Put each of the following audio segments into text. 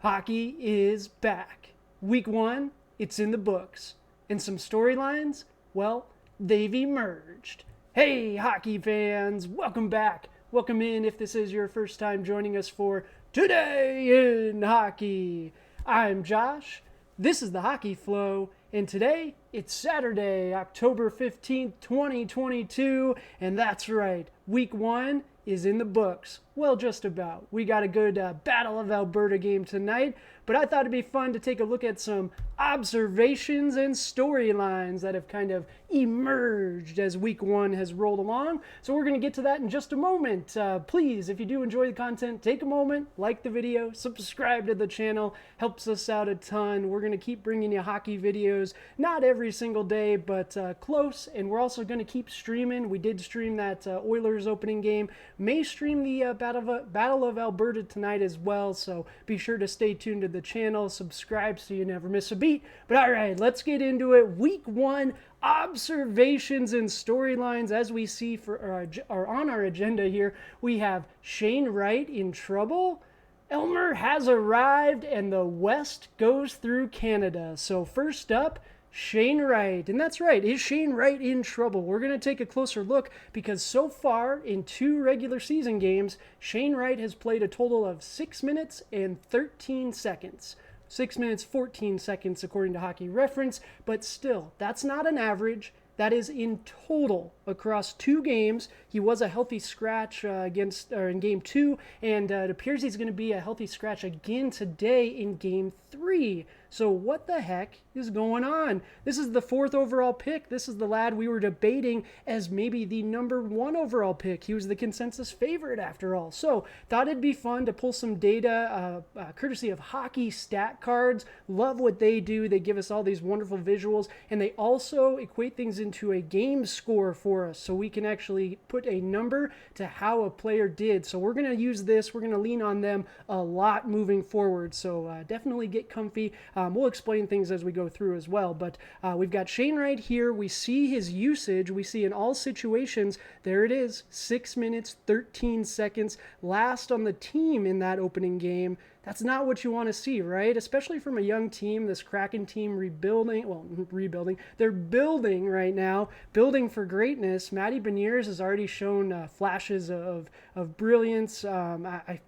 Hockey is back. Week 1, it's in the books. And some storylines, well, they've emerged. Hey, hockey fans, welcome back. Welcome in if this is your first time joining us for Today in Hockey. I'm Josh. This is the Hockey Flow. And today, it's Saturday, October 15th, 2022. And that's right, Week 1 is in the books. Well, just about. We got a good Battle of Alberta game tonight, but I thought it'd be fun to take a look at some observations and storylines that have kind of emerged as Week 1 has rolled along. So we're going to get to that in just a moment. Please, if you do enjoy the content, take a moment, like the video, subscribe to the channel. Helps us out a ton. We're going to keep bringing you hockey videos, not every single day, but close. And we're also going to keep streaming. We did stream that Oilers opening game. May stream the Battle of Alberta tonight as well. So be sure to stay tuned to the channel, subscribe so you never miss a beat. But all right, let's get into it. Week 1 observations and storylines as we see are on our agenda here. We have Shane Wright in trouble. Elmer has arrived and the West goes through Canada. So first up, Shane Wright. And that's right, is Shane Wright in trouble? We're going to take a closer look because so far in 2 regular season games, Shane Wright has played a total of 6 minutes and 13 seconds. 6 minutes, 14 seconds according to Hockey Reference, but still, that's not an average. That is in total across 2 games. He was a healthy scratch in Game 2, and it appears he's going to be a healthy scratch again today in Game 3. So what the heck is going on? This is the 4th overall pick. This is the lad we were debating as maybe the number 1 overall pick. He was the consensus favorite after all. So thought it'd be fun to pull some data courtesy of Hockey Stat Cards. Love what they do. They give us all these wonderful visuals, and they also equate things into a game score for us so we can actually put a number to how a player did. So we're going to use this. We're going to lean on them a lot moving forward. So definitely get comfy. We'll explain things as we go through as well, but we've got Shane Wright here. We see his usage. We see in all situations, there it is, 6 minutes, 13 seconds, last on the team in that opening game. That's not what you want to see, right? Especially from a young team, this Kraken team rebuilding. They're building right now, building for greatness. Matty Beniers has already shown flashes of brilliance. I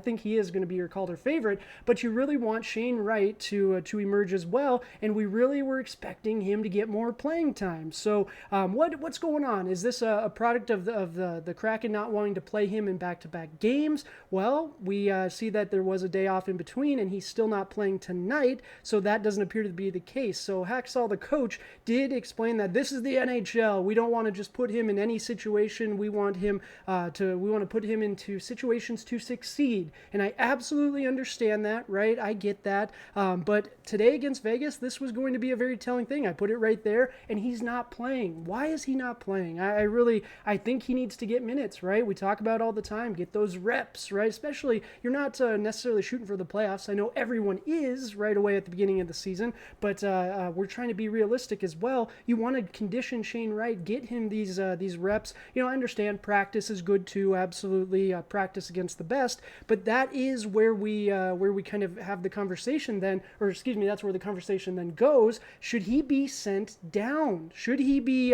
think he is going to be your Calder favorite, but you really want Shane Wright to emerge as well, and we really were expecting him to get more playing time. So what's going on? Is this a product of the Kraken not wanting to play him in back-to-back games? Well, we see that there was a day off in between, and he's still not playing tonight, so that doesn't appear to be the case. So Hacksaw, the coach, did explain that this is the NHL. We don't want to just put him in any situation. We want him to put him into situations to succeed, and I absolutely understand that, right? I get that, but today against Vegas, this was going to be a very telling thing. I put it right there, and he's not playing. Why is he not playing? I think he needs to get minutes, right? We talk about all the time, get those reps, right? Especially, you're not necessarily shooting for the playoffs. I know everyone is right away at the beginning of the season, but we're trying to be realistic as well. You want to condition Shane Wright, get him these reps. I understand practice is good too, absolutely. Practice against the best, but that is where we kind of have the conversation then, or excuse me, that's where the conversation then goes. Should he be sent down? Should he be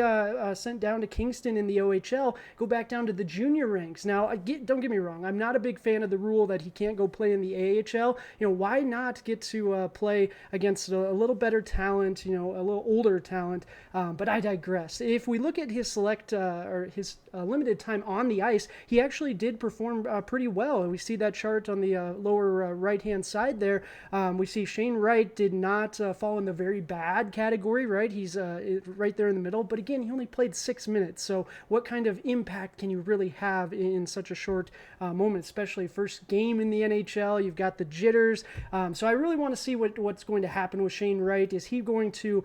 sent down to Kingston in the OHL, go back down to the junior ranks? Now, don't get me wrong, I'm not a big fan of the rule that he can't go play in the AHL. Why not get to play against a little better talent, a little older talent? But I digress. If we look at his his limited time on the ice, he actually did perform pretty well. And we see that chart on the lower right-hand side there. We see Shane Wright did not fall in the very bad category, right? He's right there in the middle. But again, he only played 6 minutes. So what kind of impact can you really have in such a short moment, especially first game in the NHL? You've got the jitters. So I really want to see what's going to happen with Shane Wright. Is he going to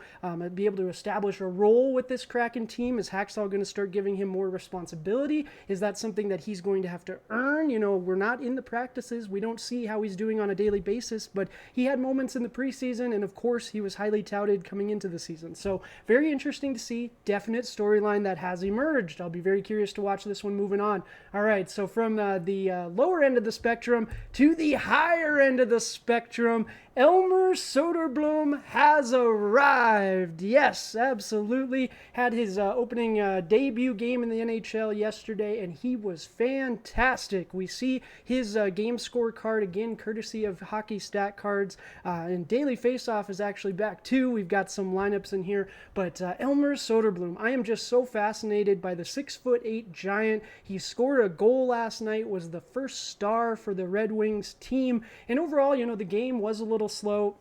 be able to establish a role with this Kraken team? Is Hacksaw going to start giving him more responsibility? Is that something that he's going to have to earn? We're not in the practices. We don't see how he's doing on a daily basis, but he had moments in the preseason, and of course, he was highly touted coming into the season. So very interesting to see. Definite storyline that has emerged. I'll be very curious to watch this one moving on. All right, so from the lower end of the spectrum to the higher end of the spectrum, Elmer Soderbloom has arrived. Yes, absolutely. Had his opening debut game in the NHL yesterday, and he was fantastic. We see his game scorecard again, courtesy of Hockey Stat Cards. And Daily Faceoff is actually back too. We've got some lineups in here, but Elmer Soderbloom, I am just so fascinated by the 6'8" giant. He scored a goal last night, was the first star for the Red Wings team, and overall, the game was a little slow.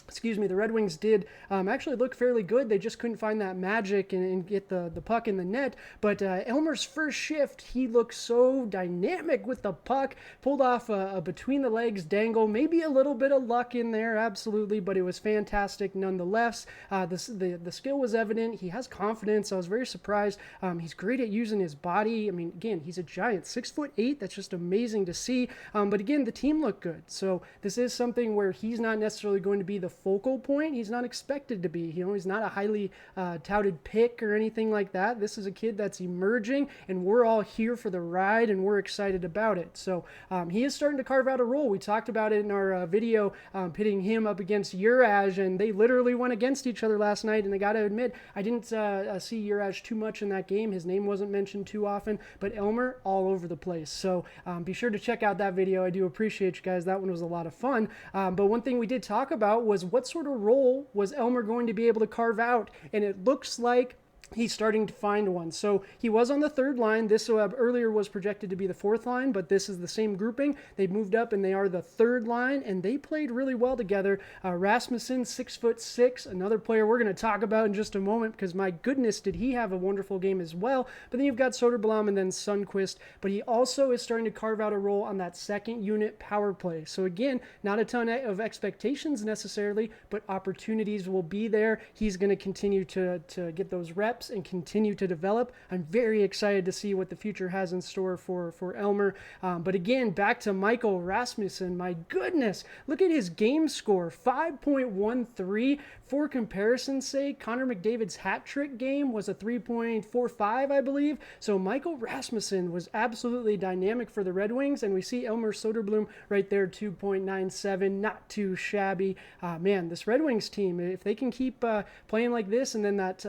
Excuse me, the Red Wings did actually look fairly good. They just couldn't find that magic and get the puck in the net. But Elmer's first shift, he looked so dynamic with the puck, pulled off a between-the-legs dangle, maybe a little bit of luck in there, absolutely, but it was fantastic nonetheless. The skill was evident. He has confidence. I was very surprised. He's great at using his body. I mean, again, he's a giant, 6'8". That's just amazing to see. But again, the team looked good. So this is something where he's not necessarily going to be the focal point. He's not expected to be. He's not a highly touted pick or anything like that. This is a kid that's emerging, and we're all here for the ride, and we're excited about it. So he is starting to carve out a role. We talked about it in our video, pitting him up against Uraj, and they literally went against each other last night, and I got to admit, I didn't see Uraj too much in that game. His name wasn't mentioned too often, but Elmer all over the place. So be sure to check out that video. I do appreciate you guys. That one was a lot of fun. But one thing we did talk about was what sort of role was Elmer going to be able to carve out, and it looks like he's starting to find one. So he was on the third line. This earlier was projected to be the fourth line, but this is the same grouping. They've moved up and they are the third line, and they played really well together. Rasmussen, 6'6", another player we're going to talk about in just a moment, because my goodness, did he have a wonderful game as well. But then you've got Soderblom and then Sundqvist, but he also is starting to carve out a role on that second unit power play. So again, not a ton of expectations necessarily, but opportunities will be there. He's going to continue to get those reps and continue to develop. I'm very excited to see what the future has in store for Elmer. But again, back to Michael Rasmussen. My goodness, look at his game score, 5.13. For comparison's sake, Connor McDavid's hat trick game was a 3.45, I believe. So Michael Rasmussen was absolutely dynamic for the Red Wings, and we see Elmer Soderbloom right there, 2.97, not too shabby. Man, this Red Wings team, if they can keep playing like this, and then that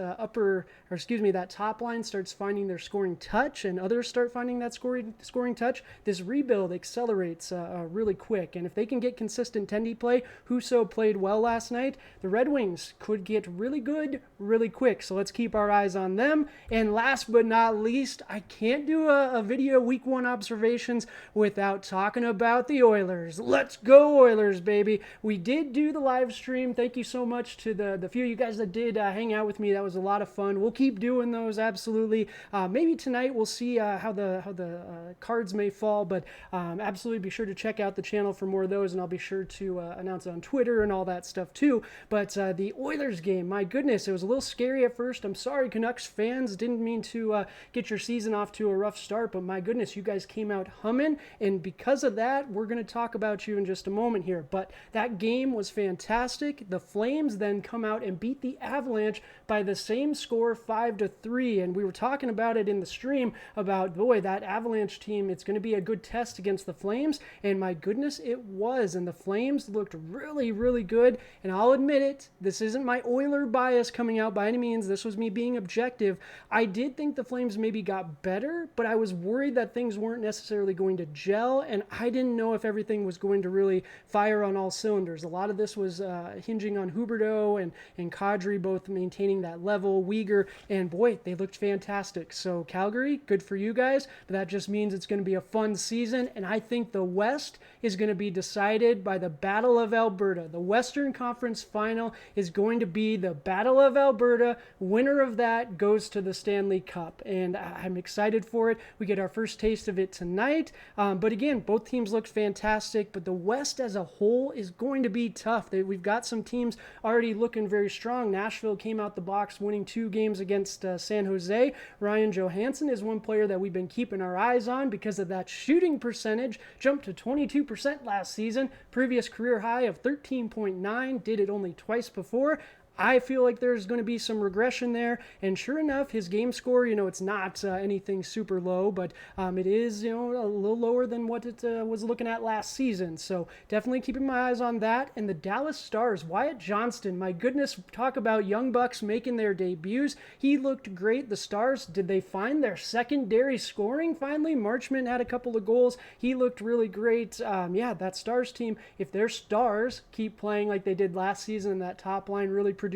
that top line starts finding their scoring touch, and others start finding that scoring touch, this rebuild accelerates really quick. And if they can get consistent Tendy play, Husso played well last night, the Red Wings could get really good really quick. So let's keep our eyes on them. And last but not least, I can't do a video week one observations without talking about the Oilers. Let's go Oilers, baby. We did do the live stream. Thank you so much to the few of you guys that did hang out with me. That was a lot of fun. We'll keep doing those, absolutely. Maybe tonight we'll see how the cards may fall, but absolutely be sure to check out the channel for more of those, and I'll be sure to announce it on Twitter and all that stuff too. But the Oilers game, my goodness, it was a little scary at first. I'm sorry, Canucks fans. Didn't mean to get your season off to a rough start, but my goodness, you guys came out humming, and because of that, we're going to talk about you in just a moment here. But that game was fantastic. The Flames then come out and beat the Avalanche by the same score, 5-3, and we were talking about it in the stream about, boy, that Avalanche team, it's going to be a good test against the Flames, and my goodness, it was, and the Flames looked really, really good, and I'll admit it, this isn't my Oiler bias coming out by any means. This was me being objective. I did think the Flames maybe got better, but I was worried that things weren't necessarily going to gel, and I didn't know if everything was going to really fire on all cylinders. A lot of this was hinging on Huberdeau and Kadri both maintaining that level, Weegar, and boy, they looked fantastic. So Calgary, good for you guys, but that just means it's going to be a fun season, and I think the West is going to be decided by the Battle of Alberta. The Western Conference Final is going to be the Battle of Alberta. Winner of that goes to the Stanley Cup, and I'm excited for it. We get our first taste of it tonight, but again, both teams look fantastic, but the West as a whole is going to be tough. We've got some teams already looking very strong. Nashville came out the box winning 2 games against San Jose. Ryan Johansson is one player that we've been keeping our eyes on because of that shooting percentage. Jumped to 22% last season. Previous career high of 13.9. Did it only twice before. I feel like there's going to be some regression there, and sure enough, his game score, it's not anything super low, but it is, a little lower than what it was looking at last season, so definitely keeping my eyes on that. And the Dallas Stars, Wyatt Johnston, my goodness, talk about young bucks making their debuts. He looked great. The Stars, did they find their secondary scoring finally? Marchment had a couple of goals. He looked really great. That Stars team, if their stars keep playing like they did last season and that top line really produces,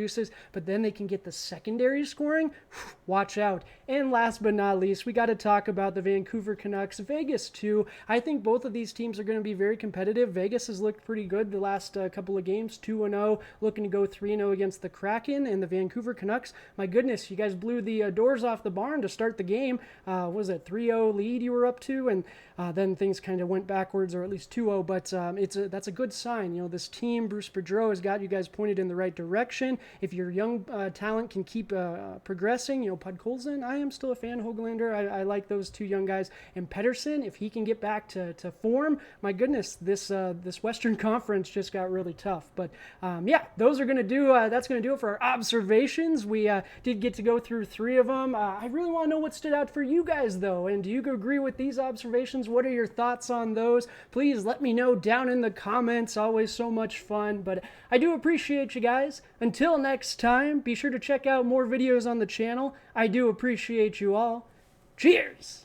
but then they can get the secondary scoring, watch out. And last but not least, we got to talk about the Vancouver Canucks. Vegas too. I think both of these teams are going to be very competitive. Vegas has looked pretty good the last couple of games, 2-0, looking to go 3-0 against the Kraken. And the Vancouver Canucks, my goodness, you guys blew the doors off the barn to start the game. Was it 3-0 lead you were up to, and then things kind of went backwards, or at least 2-0, but that's a good sign. This team, Bruce Boudreau, has got you guys pointed in the right direction. If your young talent can keep progressing, Podkolzin, I am still a fan. Hoglander, I like those 2 young guys. And Pettersson, if he can get back to form, my goodness, this Western Conference just got really tough. But those are going to do. That's going to do it for our observations. We did get to go through 3 of them. I really want to know what stood out for you guys, though. And do you agree with these observations? What are your thoughts on those? Please let me know down in the comments. Always so much fun. But I do appreciate you guys. Until next time, be sure to check out more videos on the channel. I do appreciate you all. Cheers!